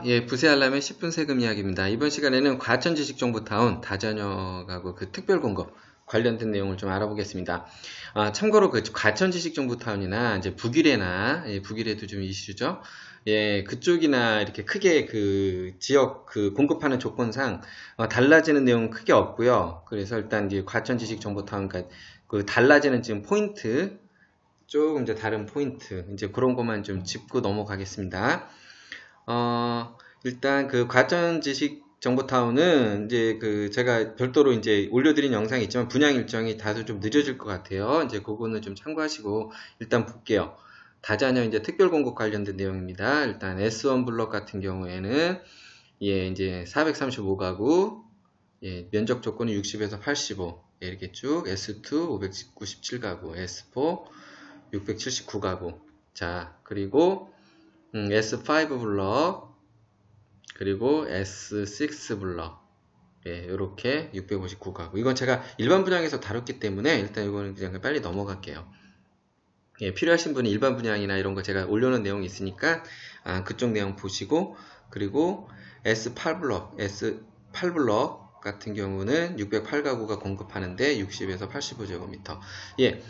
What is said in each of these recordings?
예, 부세 알람의 10분 세금 이야기입니다. 이번 시간에는 과천지식정보타운 다자녀하고 그 특별공급 관련된 내용을 좀 알아보겠습니다. 참고로 그 과천지식정보타운이나 이제 북일에나 북일에도 좀 이슈죠. 예, 그쪽이나 이렇게 크게 그 지역 그 공급하는 조건상 달라지는 내용은 크게 없고요. 그래서 일단 이제 과천지식정보타운 그 달라지는 지금 포인트 조금 이제 다른 포인트 이제 그런 것만 좀 짚고 넘어가겠습니다. 일단 그 과천 지식 정보타운은 이제 그 제가 별도로 이제 올려드린 영상이 있지만 분양 일정이 다소 좀 늦어질 것 같아요. 이제 그거는 좀 참고하시고 일단 볼게요. 다자녀 이제 특별 공급 관련된 내용입니다. 일단 S1 블럭 같은 경우에는 예, 이제 435가구, 예, 면적 조건은 60에서 85, 예, 이렇게 쭉 S2 597가구, S4 679가구. 자, 그리고 S5 블럭, 그리고 S6 블럭, 예, 이렇게 659가구. 이건 제가 일반 분양에서 다뤘기 때문에 일단 이거는 그냥 빨리 넘어갈게요. 예, 필요하신 분은 일반 분양이나 이런 거 제가 올려놓은 내용이 있으니까 그쪽 내용 보시고, 그리고 S8 블럭, S8 블럭 같은 경우는 608가구가 공급하는데 60에서 85제곱미터. 예,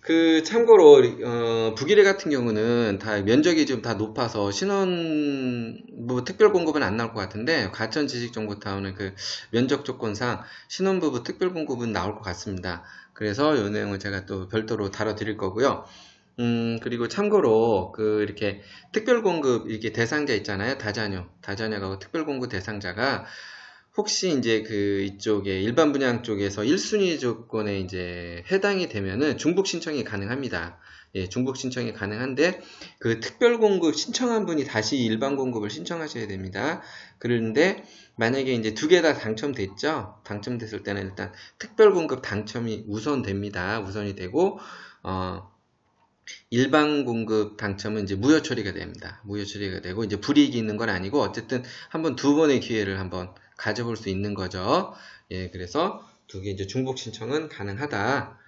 그 참고로 북일에 같은 경우는 다 면적이 좀 다 높아서 신혼 뭐 특별 공급은 안 나올 것 같은데 과천 지식정보타운은 그 면적 조건상 신혼부부 특별 공급은 나올 것 같습니다. 그래서 이 내용을 제가 또 별도로 다뤄드릴 거고요. 그리고 참고로 그 이렇게 특별 공급 이렇게 대상자 있잖아요. 다자녀가 특별 공급 대상자가 혹시 이제 그 이쪽에 일반 분양 쪽에서 1순위 조건에 이제 해당이 되면은 중복 신청이 가능합니다. 예, 중복 신청이 가능한데 그 특별 공급 신청한 분이 다시 일반 공급을 신청하셔야 됩니다. 그런데 만약에 이제 두 개 다 당첨됐죠? 당첨됐을 때는 일단 특별 공급 당첨이 우선됩니다. 우선이 되고 일반 공급 당첨은 이제 무효 처리가 됩니다. 무효 처리가 되고 이제 불이익이 있는 건 아니고 어쨌든 한번 두 번의 기회를 한번 가져볼 수 있는 거죠. 예, 그래서 두 개 이제 중복 신청은 가능하다.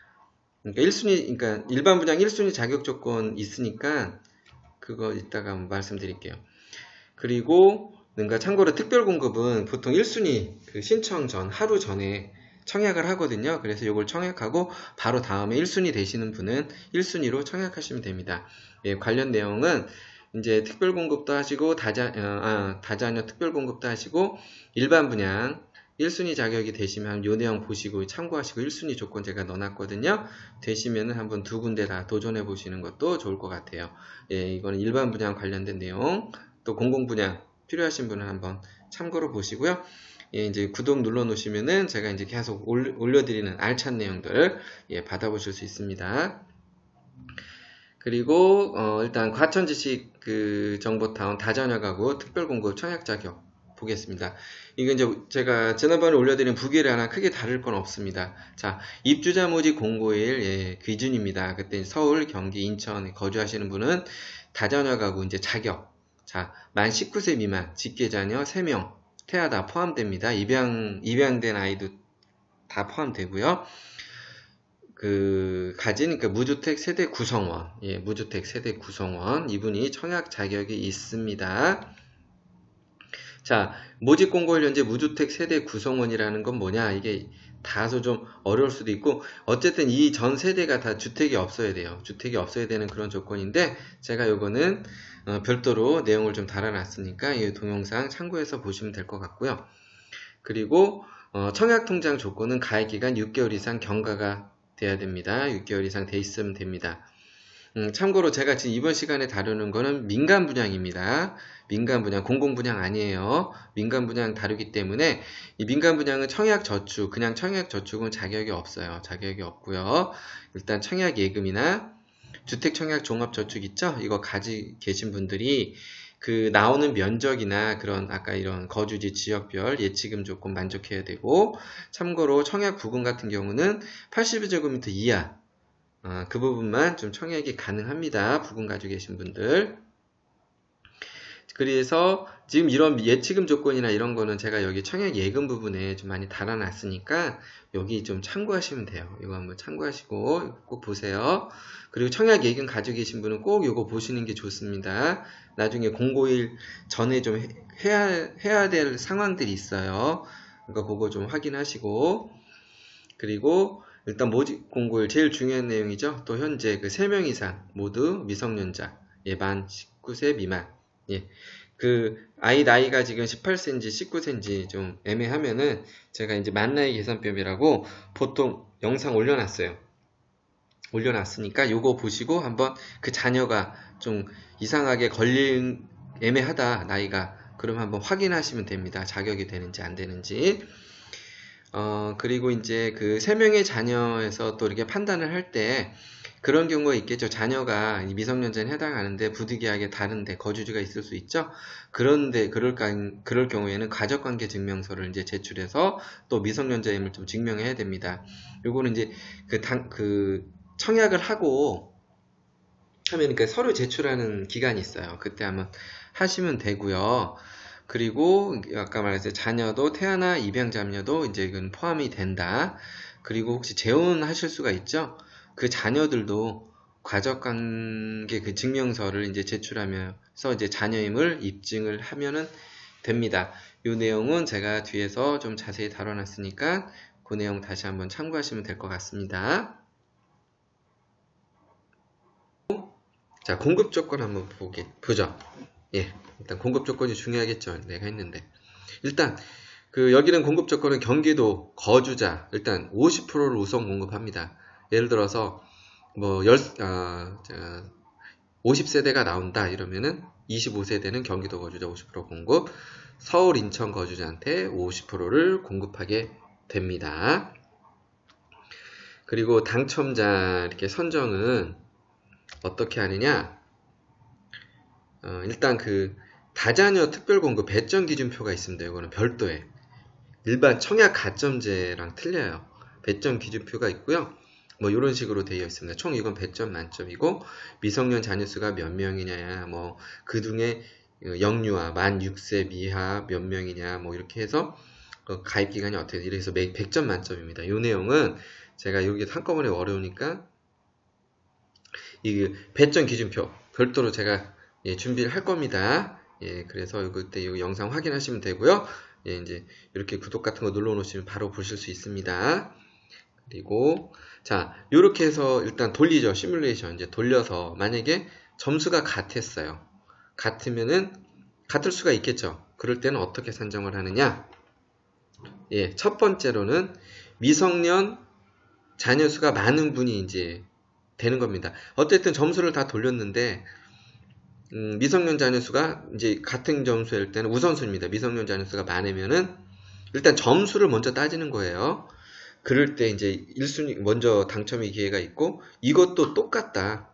그러니까 1순위, 그러니까 일반 분양 1순위 자격 조건 있으니까 그거 이따가 한번 말씀드릴게요. 그리고 뭔가 참고로 특별 공급은 보통 1순위 그 신청 전 하루 전에 청약을 하거든요. 그래서 이걸 청약하고 바로 다음에 1순위 되시는 분은 1순위로 청약하시면 됩니다. 예, 관련 내용은 이제 특별 공급도 하시고 다자녀 특별 공급도 하시고 일반 분양 1순위 자격이 되시면 요 내용 보시고 참고하시고 1순위 조건 제가 넣어놨거든요. 되시면은 한번 두 군데 다 도전해 보시는 것도 좋을 것 같아요. 예, 이거는 일반 분양 관련된 내용, 또 공공 분양 필요하신 분은 한번 참고로 보시고요. 예, 이제 구독 눌러 놓으시면은 제가 이제 계속 올려드리는 알찬 내용들 예, 받아보실 수 있습니다. 그리고 일단 과천지식 그 정보타운 다자녀 가구 특별공급 청약 자격 보겠습니다. 이거 이제 제가 지난번에 올려드린 북일이랑 크게 다를 건 없습니다. 자, 입주자 모집 공고일 예, 기준입니다. 그때 서울, 경기, 인천 거주하시는 분은 다자녀 가구 이제 자격. 자, 만 19세 미만, 직계자녀 3명, 태아 다 포함됩니다. 입양된 아이도 다 포함되고요. 그러니까 무주택 세대 구성원, 예, 무주택 세대 구성원, 이분이 청약 자격이 있습니다. 자, 모집 공고일 현재 무주택 세대 구성원이라는 건 뭐냐? 이게 다소 좀 어려울 수도 있고, 어쨌든 이 전 세대가 다 주택이 없어야 돼요. 주택이 없어야 되는 그런 조건인데, 제가 요거는 별도로 내용을 좀 달아놨으니까 이 동영상 참고해서 보시면 될 것 같고요. 그리고 청약통장 조건은 가입기간 6개월 이상 경과가 돼야 됩니다. 6개월 이상 돼 있으면 됩니다. 참고로 제가 지금 이번 시간에 다루는 거는 민간 분양입니다. 민간 분양, 공공 분양 아니에요. 민간 분양 다루기 때문에 이 민간 분양은 청약 저축, 그냥 청약 저축은 자격이 없어요. 자격이 없고요. 일단 청약 예금이나 주택 청약 종합 저축 있죠? 이거 가지 계신 분들이 그 나오는 면적이나 그런 아까 이런 거주지 지역별 예치금 조건 만족해야 되고, 참고로 청약 부분 같은 경우는 82제곱미터 이하 그 부분만 좀 청약이 가능합니다. 부분 가지고 계신 분들. 그래서 지금 이런 예치금 조건이나 이런 거는 제가 여기 청약 예금 부분에 좀 많이 달아놨으니까 여기 좀 참고하시면 돼요. 이거 한번 참고하시고 꼭 보세요. 그리고 청약 예금 가지고 계신 분은 꼭 이거 보시는 게 좋습니다. 나중에 공고일 전에 좀 해야 될 상황들이 있어요. 그러니까 그거 좀 확인하시고, 그리고 일단 모집 공고일 제일 중요한 내용이죠. 또 현재 그 3명 이상 모두 미성년자, 예, 만 19세 미만, 예, 그 아이 나이가 지금 18세인지 19세인지 좀 애매하면은 제가 이제 만 나이 계산법이라고 보통 영상 올려놨으니까 요거 보시고 한번 그 자녀가 좀 이상하게 걸린 애매하다 나이가, 그럼 한번 확인하시면 됩니다. 자격이 되는지 안 되는지. 그리고 이제 그 3명의 자녀에서 또 이렇게 판단을 할 때 그런 경우가 있겠죠. 자녀가 미성년자에 해당하는데 부득이하게 다른데 거주지가 있을 수 있죠. 그런데 그럴 경우에는 가족관계 증명서를 이제 제출해서 또 미성년자임을 좀 증명해야 됩니다. 요거는 이제 그 청약을 하고 하면 그러니까 서류 제출하는 기간이 있어요. 그때 한번 하시면 되고요. 그리고 아까 말했어요. 자녀도 태아나 입양 자녀도 이제 이건 포함이 된다. 그리고 혹시 재혼하실 수가 있죠. 그 자녀들도 가족관계 그 증명서를 이제 제출하면서 이제 자녀임을 입증을 하면은 됩니다. 이 내용은 제가 뒤에서 좀 자세히 다뤄놨으니까 그 내용 다시 한번 참고하시면 될 것 같습니다. 자, 공급 조건 한번 보죠. 예, 일단 공급 조건이 중요하겠죠. 내가 했는데. 일단, 여기는 공급 조건은 경기도 거주자, 일단 50%를 우선 공급합니다. 예를 들어서, 50세대가 나온다, 이러면은 25세대는 경기도 거주자 50% 공급, 서울, 인천 거주자한테 50%를 공급하게 됩니다. 그리고 당첨자 이렇게 선정은 어떻게 하느냐? 일단 다자녀 특별공급 배점 기준표가 있습니다. 이거는 별도의 일반 청약 가점제랑 틀려요. 배점 기준표가 있고요. 이런 식으로 되어 있습니다. 총 이건 배점 만점이고 미성년 자녀 수가 몇 명이냐, 그 중에 영유아 만 6세 미하 몇 명이냐, 이렇게 해서 가입 기간이 어떻게 이래서 100점 만점입니다. 이 내용은 제가 여기 한꺼번에 어려우니까 이 배점 기준표 별도로 제가 준비를 할 겁니다. 예, 그래서 그때 이 영상 확인하시면 되고요. 예, 이제 이렇게 구독 같은 거 눌러 놓으시면 바로 보실 수 있습니다. 그리고 자, 이렇게 해서 일단 돌리죠. 시뮬레이션 이제 돌려서 만약에 점수가 같았어요. 같으면은 같을 수가 있겠죠. 그럴 때는 어떻게 산정을 하느냐? 예, 첫 번째로는 미성년 자녀 수가 많은 분이 이제 되는 겁니다. 어쨌든 점수를 다 돌렸는데 미성년 자녀 수가 이제 같은 점수일 때는 우선순위입니다. 미성년 자녀 수가 많으면은 일단 점수를 먼저 따지는 거예요. 그럴 때 이제 1순위 먼저 당첨의 기회가 있고 이것도 똑같다.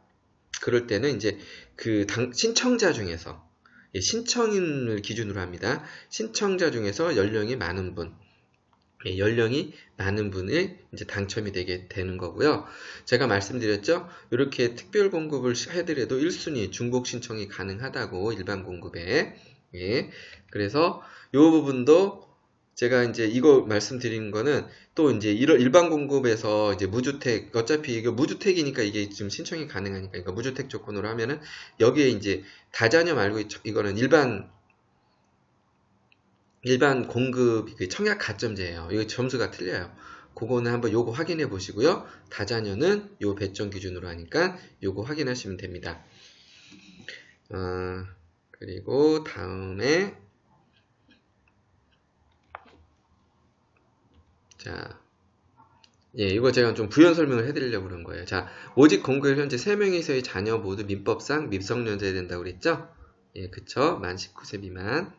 그럴 때는 이제 신청자 중에서 신청인을 기준으로 합니다. 신청자 중에서 연령이 많은 분, 연령이 많은 분이 이제 당첨이 되게 되는 거고요. 제가 말씀드렸죠. 이렇게 특별 공급을 해드려도 1순위 중복 신청이 가능하다고 일반 공급에. 예. 그래서 이 부분도 제가 이제 이거 말씀드린 거는 또 이제 일반 공급에서 이제 무주택, 어차피 이거 무주택이니까 이게 지금 신청이 가능하니까, 그러니까 무주택 조건으로 하면은 여기에 이제 다자녀 말고 이거는 일반 공급 청약 가점제예요. 이거 점수가 틀려요. 그거는 한번 요거 확인해 보시고요. 다자녀는 요 배점 기준으로 하니까 요거 확인하시면 됩니다. 그리고 다음에 자, 예, 이거 제가 좀 부연 설명을 해드리려고 그런 거예요. 자, 모집 공고일 현재 3명이서의 자녀 모두 민법상 미성년자야 된다고 그랬죠? 예, 그쵸? 만 19세 미만.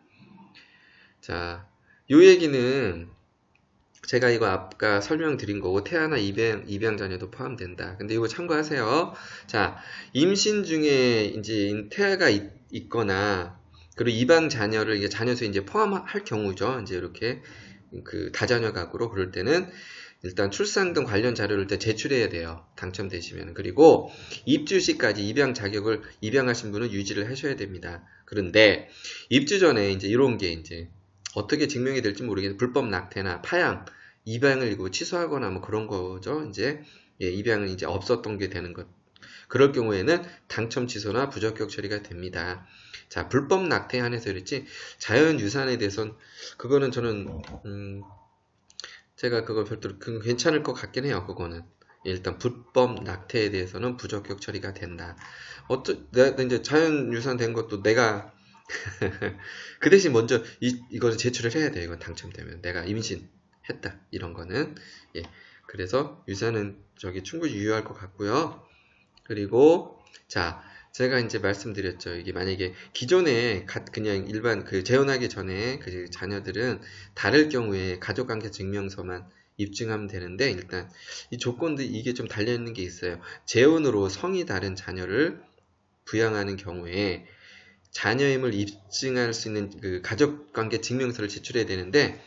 자, 요 얘기는 제가 이거 아까 설명드린 거고 태아나 입양 자녀도 포함된다. 근데 이거 참고하세요. 자, 임신 중에 이제 태아가 있거나 그리고 입양 자녀를 이제 자녀수에 이제 포함할 경우죠. 이제 이렇게 다자녀 가구로 그럴 때는 일단 출산 등 관련 자료를 때 제출해야 돼요. 당첨되시면. 그리고 입주 시까지 입양 자격을 입양하신 분은 유지를 하셔야 됩니다. 그런데 입주 전에 이제 이런 게 이제 어떻게 증명이 될지 모르겠는데 불법 낙태나 파양, 입양을 이거 취소하거나 뭐 그런 거죠. 이제 입양은 이제 없었던 게 되는 것. 그럴 경우에는 당첨 취소나 부적격 처리가 됩니다. 자, 불법 낙태에 한해서 그랬지 자연유산에 대해서는 그거는 저는 제가 그걸 별도로 괜찮을 것 같긴 해요. 그거는 일단 불법 낙태에 대해서는 부적격 처리가 된다. 내가 이제 자연유산 된 것도 내가 그 대신 먼저 이거를 제출을 해야 돼요. 이건 당첨되면 내가 임신했다 이런 거는 예. 그래서 유산은 저기 충분히 유효할 것 같고요. 그리고 자 제가 이제 말씀드렸죠. 이게 만약에 기존에 그냥 일반 그 재혼하기 전에 그 자녀들은 다를 경우에 가족관계 증명서만 입증하면 되는데 일단 이 조건도 이게 좀 달려 있는 게 있어요. 재혼으로 성이 다른 자녀를 부양하는 경우에 자녀임을 입증할 수 있는 그 가족관계 증명서를 제출해야 되는데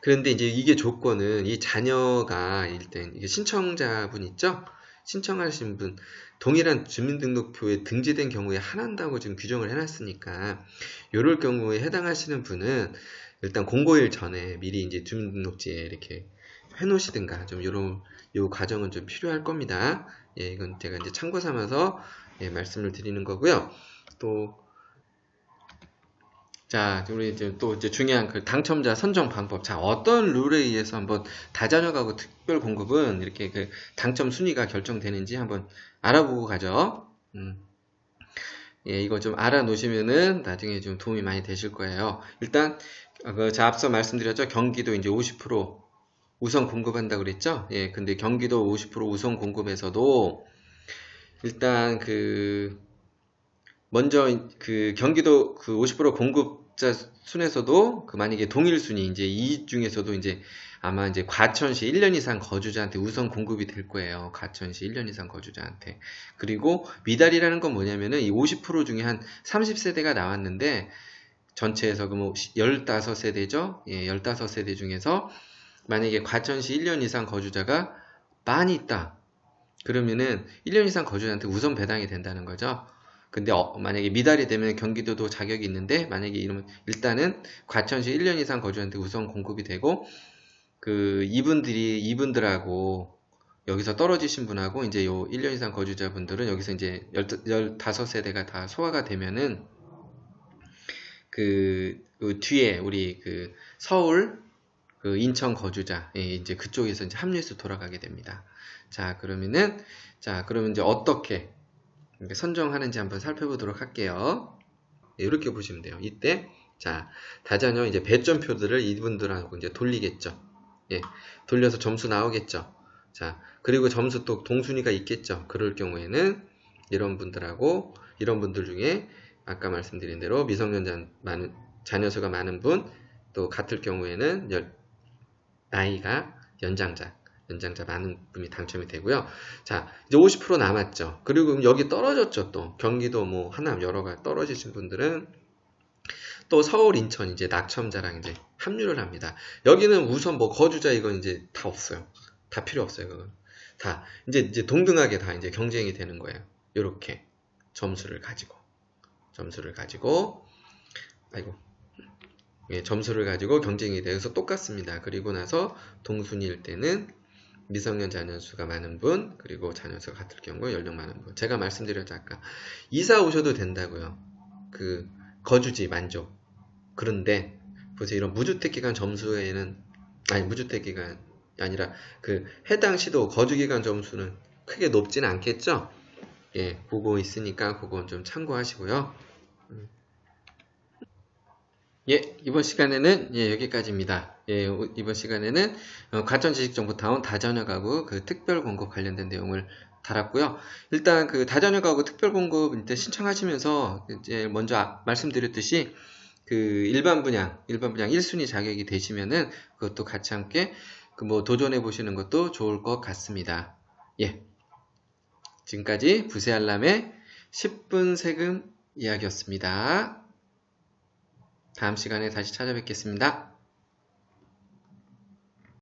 그런데 이제 이게 조건은 이 자녀가 일단 이게 신청자분 있죠? 신청하신 분 동일한 주민등록표에 등재된 경우에 한한다고 지금 규정을 해놨으니까 이럴 경우에 해당하시는 분은 일단 공고일 전에 미리 이제 주민등록지에 이렇게 해놓으시든가 좀 요 과정은 좀 필요할 겁니다. 예, 이건 제가 이제 참고 삼아서 예, 말씀을 드리는 거고요. 또 자, 우리 이제 중요한 그 당첨자 선정 방법. 자, 어떤 룰에 의해서 한번 다자녀 가구 특별 공급은 이렇게 그 당첨 순위가 결정되는지 한번 알아보고 가죠. 예, 이거 좀 알아놓으시면은 나중에 좀 도움이 많이 되실 거예요. 일단, 앞서 말씀드렸죠. 경기도 이제 50% 우선 공급한다고 그랬죠. 예, 근데 경기도 50% 우선 공급에서도 일단 먼저 그 경기도 그 50% 공급자 순에서도 그 만약에 동일 순위 이제 이 중에서도 이제 아마 이제 과천시 1년 이상 거주자한테 우선 공급이 될 거예요. 과천시 1년 이상 거주자한테. 그리고 미달이라는 건 뭐냐면은 이 50% 중에 한 30세대가 나왔는데 전체에서 그 뭐 15세대죠. 예, 15세대 중에서 만약에 과천시 1년 이상 거주자가 많이 있다. 그러면은 1년 이상 거주자한테 우선 배당이 된다는 거죠. 근데 만약에 미달이 되면 경기도도 자격이 있는데 만약에 이러면 일단은 과천시 1년 이상 거주자한테 우선 공급이 되고 그 이분들하고 여기서 떨어지신 분하고 이제 요 1년 이상 거주자분들은 여기서 이제 15세대가 다 소화가 되면은 그 뒤에 우리 그 서울 그 인천 거주자 이제 그쪽에서 이제 합류해서 돌아가게 됩니다. 자, 그러면 이제 어떻게 선정하는지 한번 살펴보도록 할게요. 이렇게 보시면 돼요. 이때 자, 다자녀 이제 배점표들을 이분들하고 이제 돌리겠죠. 예, 돌려서 점수 나오겠죠. 자, 그리고 점수 또 동순위가 있겠죠. 그럴 경우에는 이런 분들 중에 아까 말씀드린 대로 미성년자 자녀 수가 많은 분, 또 같을 경우에는 나이가 연장자 많은 분이 당첨이 되고요. 자, 이제 50% 남았죠. 그리고 여기 떨어졌죠. 또 경기도 뭐 하남 여러가 떨어지신 분들은 또 서울, 인천 이제 낙첨자랑 이제 합류를 합니다. 여기는 우선 뭐 거주자 이건 이제 다 없어요. 다 필요 없어요. 그건 다 이제 동등하게 다 이제 경쟁이 되는 거예요. 이렇게 점수를 가지고 예, 점수를 가지고 경쟁이 돼서 똑같습니다. 그리고 나서 동순위일 때는 미성년 자녀 수가 많은 분, 그리고 자녀 수가 같을 경우 연령 많은 분. 제가 말씀드렸죠, 아까. 이사 오셔도 된다고요. 그 거주지 만족. 그런데 보세요. 이런 무주택 기간 점수에는 무주택 기간 아니라 그 해당 시도 거주 기간 점수는 크게 높지는 않겠죠? 예, 그거 있으니까 그건 좀 참고하시고요. 예, 이번 시간에는 여기까지입니다. 예, 이번 시간에는 과천지식정보타운 다자녀 가구 그 특별 공급 관련된 내용을 달았고요. 일단 그 다자녀 가구 특별 공급 이제 신청하시면서 이제 먼저 말씀드렸듯이 그 일반 분양 1순위 자격이 되시면은 그것도 같이 함께 그 뭐 도전해 보시는 것도 좋을 것 같습니다. 예. 지금까지 부세알람의 10분 세금 이야기였습니다. 다음 시간에 다시 찾아뵙겠습니다.